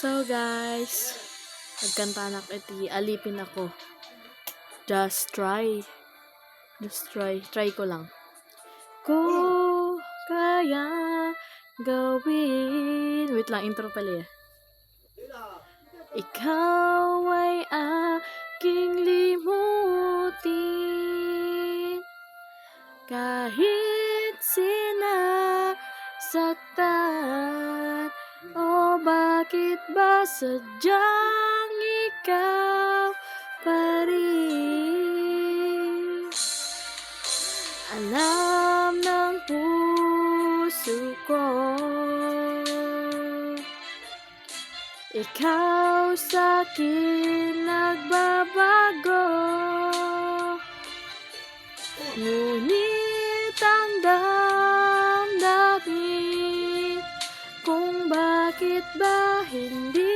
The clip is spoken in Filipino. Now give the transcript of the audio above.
So guys, nagkanta na iti alipin ako. Just try. Try ko lang. Ko kaya gawin. Wait lang, intro pala. Ikaw ay aking limutin kahit sinasaktan. O bakit ba sadyang ikaw pa rin? Alam ng puso ko, ikaw sa'kin nagbabago. Ngunit ang damdamin kung bakit ba hindi